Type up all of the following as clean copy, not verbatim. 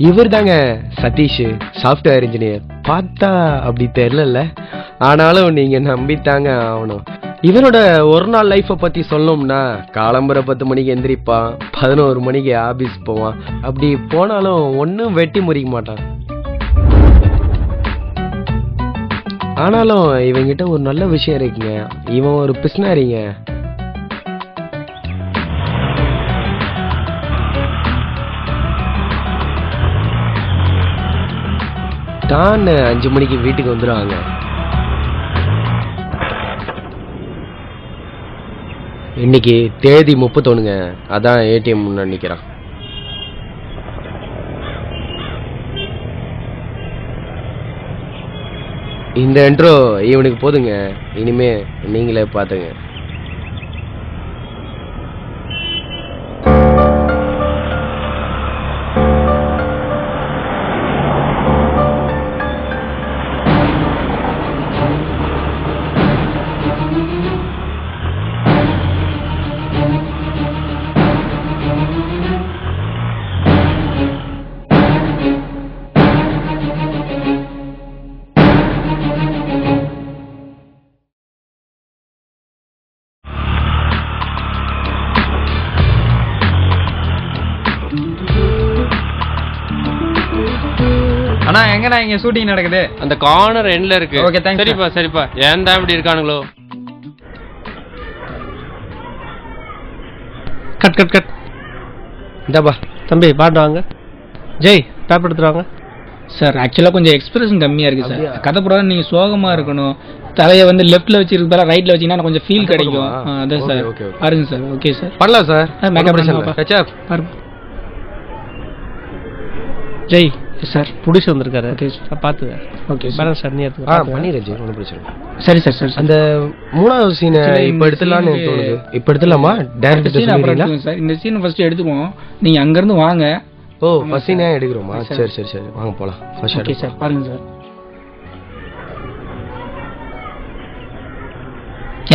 இவர் தாங்க Satish, software engineer. பார்த்தா அப்படி தெரியல, ஆனாலும் நீங்க நம்பித்தாங்க ஆகணும். இவரோட ஒரு நாள் லைஃப்பை பத்தி சொல்லணும்னா, காலம்புற 10 மணிக்கு எந்திரிப்பான், 11 மணிக்கு ஆபீஸ் போவான். அப்படி போனாலும் ஒன்னும் வெட்டி முறிக்க மாட்டான். ஆனாலும் இவங்கிட்ட ஒரு நல்ல விஷயம் இருக்குங்க, இவன் ஒரு பிஸ்னாரிங்க. தான் 5 மணிக்கு வீட்டுக்கு வந்துடுவாங்க. இன்னைக்கு தேதி 31ங்க, அதான் ஏடிஎம் முன்னாடி நிக்கிறான். இந்த இன்ட்ரோ இவனுக்கு போதுங்க, இனிமே நீங்களே பாத்துங்க. அண்ணா எங்கண்ணா இங்க ஷூட்டிங் நடக்குது? அந்த கார்னர் எண்ட்ல இருக்கு. Okay thanks. சரிப்பா சரிப்பா. ஏன் தான் இப்படி இருக்கானுங்களோ. Cut cut cut. இந்தாப்பா தம்பி பாட்டு வாங்க. ஜெய் பேப்பர் எடுத்துருவாங்க. சார் ஆக்சுவலாக கொஞ்சம் எக்ஸ்பிரஷன் கம்மியாக இருக்குது சார். கதை போடாத நீங்கள் சோகமாக இருக்கணும். தலையை வந்து லெஃப்ட்டில் வச்சிருக்கதால ரைட்டில் வச்சிங்கன்னா கொஞ்சம் ஃபீல் கிடைக்கும். அதான் சார் பாருங்க சார். ஓகே சார் பண்ணலாம் சார். மேக்கப் பாருங்க. ஜெய் சார் புடிச்சு வந்திருக்காரு. ஓகே சார் பார்த்து. ஓகே பேலன்ஸ் பண்ணி எடுத்துக்க. பண்ணிடுறேன், ஒன்றும் பிரச்சனை. சரி சார் சரி. அந்த 3வது சீனை இப்போ எடுத்துடலான்னு தோணுது. இப்போ எடுத்துடலாமா? டேரக்டர் சொல்றீங்களா சார்? இந்த சீன் ஃபர்ஸ்ட் எடுத்துக்குவோம், நீங்க அங்க இருந்து வாங்க. ஓ ஃபர்ஸ்ட் சீனே எடுக்கிறோமா? சரி சரி சரி வாங்க போலாம். ஃபர்ஸ்ட் ஓகே சார் பாருங்க சார்.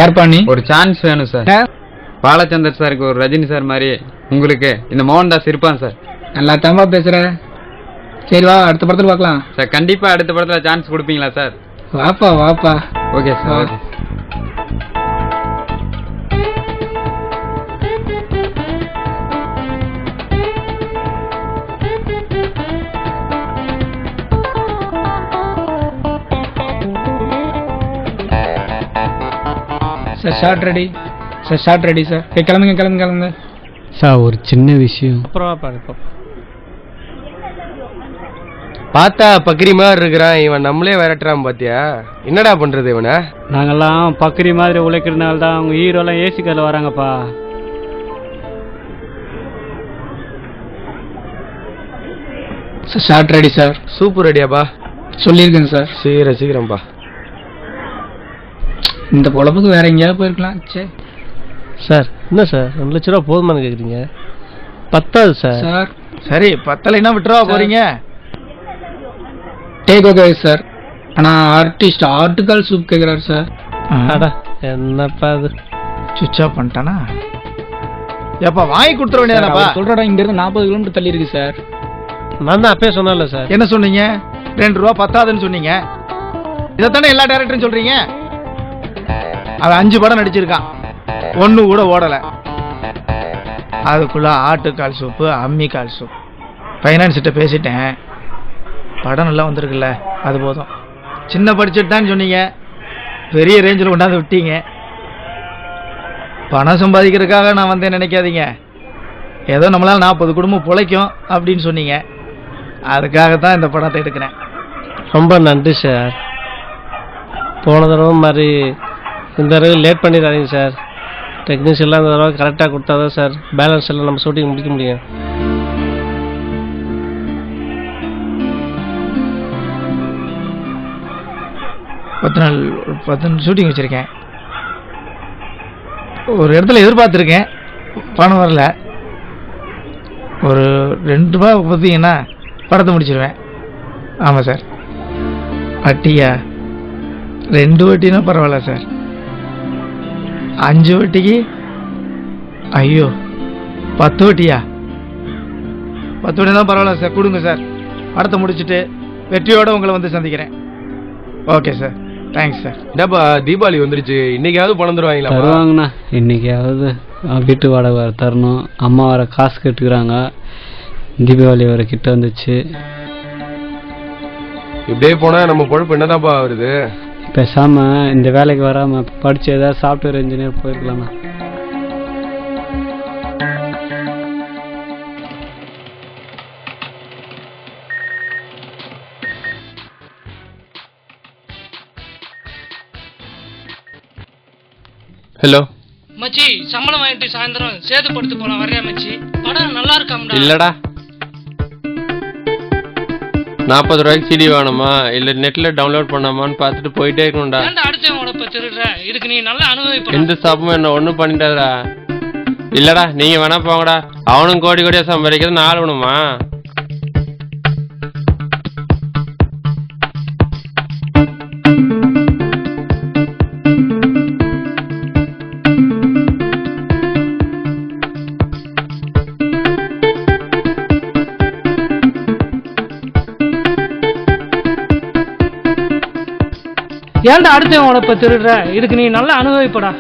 யார் பண்ணி? ஒரு சான்ஸ் வேணும் சார். பாலச்சந்தர் சாருக்கு ஒரு ரஜினி சார் மாதிரி உங்களுக்கு இந்த மோகன்தாஸ் இருப்பான் சார். நல்லா தம்பா பேசுற. சரி வா அடுத்த படத்துல பார்க்கலாம் சார். கண்டிப்பா அடுத்த படத்துல சான்ஸ் கொடுப்பீங்களா சார்? வாப்பா வாப்பா. Okay sir. Okay sir. Shot ready sir. Shot ready sir. கிளம்புங்க கிளம்புங்க கிளம்புங்க சார். ஒரு சின்ன விஷயம். அப்புறம் பாருப்போம். பார்த்தா பக்ரி மாதிரி இருக்கிறான் இவன், நம்மளே விரட்டுறான் பாத்தியா? என்னடா பண்றது இவனை? நாங்கெல்லாம் பக்ரி மாதிரி உழைக்கிறதுனால தான் அவங்க ஹீரோலாம் ஏசி கார்ல வராங்கப்பா. Sir. Shot ready sir. Super ரெடியாப்பா? சொல்லியிருக்கேங்க சார். சீக்கிரம் சீக்கிரம்பா. இந்த பொழப்புக்கு வேற எங்கேயாவது போயிருக்கலாம். சரி சார். என்ன சார் 2 லட்ச ரூபா போதுமானு கேட்குறீங்க? பத்தாது சார். சார் சரி பத்தலைன்னா விட்டுருவா போறீங்க. Take okay sir. ஆனால் ஆர்டிஸ்ட் ஆர்டிகல் சூப் கேட்குறாரு சார். அடா என்னப்பா அது சுவிட்ச் ஆஃப் பண்ணிட்டானா? ஏப்பா வாங்கி கொடுத்துட வேண்டியதானப்பா? சொல்கிறடா இங்கேருந்து 40 கிலோமீட்டர் தள்ளி இருக்கு சார். நான் தான் அப்பயே சொன்னேன்ல சார். என்ன சொன்னீங்க? 2 ரூபா பத்தாதுன்னு சொன்னீங்க. இதைத்தானே எல்லா டேரக்டரும் சொல்றீங்க. அவன் 5 படம் நடிச்சிருக்கான், 1 கூட ஓடலை. அதுக்குள்ள ஆட்டுக்கால் சூப்பு அம்மி கால் சூப். ஃபைனான்ஸ்கிட்ட பேசிட்டேன், படம் நல்லா வந்திருக்குல்ல, அது போதும். சின்ன பட்ஜெட் தான் சொன்னீங்க, பெரிய ரேஞ்சில் கொண்டாந்து விட்டீங்க. பணம் சம்பாதிக்கிறதுக்காக நான் வந்தேன் நினைக்காதீங்க. ஏதோ நம்மளால் 40 குடும்பம் பிழைக்கும் அப்படின்னு சொன்னீங்க, அதுக்காகத்தான் இந்த படத்தை எடுக்கிறேன். ரொம்ப நன்றி சார். போன தடவை மாதிரி இந்த தடவை லேட் பண்ணிடாதீங்க சார். டெக்னீஷியன்லாம் இந்த தடவை கரெக்டாக கொடுத்தா தான் சார் பேலன்ஸ் எல்லாம் நம்ம ஷூட்டிங் முடிக்க முடியும். பத்து நாள் ஷூட்டிங் வச்சுருக்கேன். ஒரு இடத்துல எதிர்பார்த்துருக்கேன், பணம் வரல. ஒரு 2 ரூபா பார்த்தீங்கன்னா படத்தை முடிச்சிடுவேன். ஆமாம் சார். வட்டியா? 2 வட்டினா பரவாயில்ல சார். 5 வட்டிக்கு? ஐயோ 10 வட்டியா? 10 வட்டி தான் பரவாயில்ல சார், கொடுங்க சார். படத்தை முடிச்சுட்டு வெற்றியோடு உங்களை வந்து சந்திக்கிறேன். Okay sir, thanks sir. என்னப்பா தீபாவளி வந்துருச்சு, இன்னைக்காவது பணம் தருவாங்களா? தருவாங்கண்ணா, இன்னைக்காவது வீட்டு வாடகை வேறு தரணும், அம்மா வேறு காசு கேட்டுக்கிறாங்க, தீபாவளி வேறு கிட்ட வந்துச்சு. இப்படியே போனால் நம்ம பொழப்பு என்னதான்ப்பா வருது? பேசாமல் இந்த வேலைக்கு வராமல் படித்து ஏதாவது சாஃப்ட்வேர் இன்ஜினியர் போயிருக்கலாம்ண்ணா. ஹலோ மச்சி, சம்பளம் வாங்கிட்டு சாயந்தரம் சேது படுத்து போலாம், வர்றியா மச்சி? படம் நல்லா இருக்காம்டா. இல்லடா, 40 ரூபாய்க்கு சிடி வேணுமா இல்ல நெட்ல டவுன்லோட் பண்ணாமான்னு பார்த்துட்டு போயிட்டே இருக்கணும்டா. ஏன்டா அடுத்த உடப்ப திருடுற? இதுக்கு நீ நல்லா அனுபவிப்ப. எந்த ஸ்டாப்பும் என்ன ஒண்ணும் பண்ணிட்டாதா. இல்லடா, நீங்க வேணா போங்கடா, அவனும் கோடி கோடியா சம்பாதிக்கிறது நான் ஆளணுமா? ஏன்டா அடுத்த உடப்ப திருடுற? இதுக்கு நீ நல்லா அனுபவிப்படா.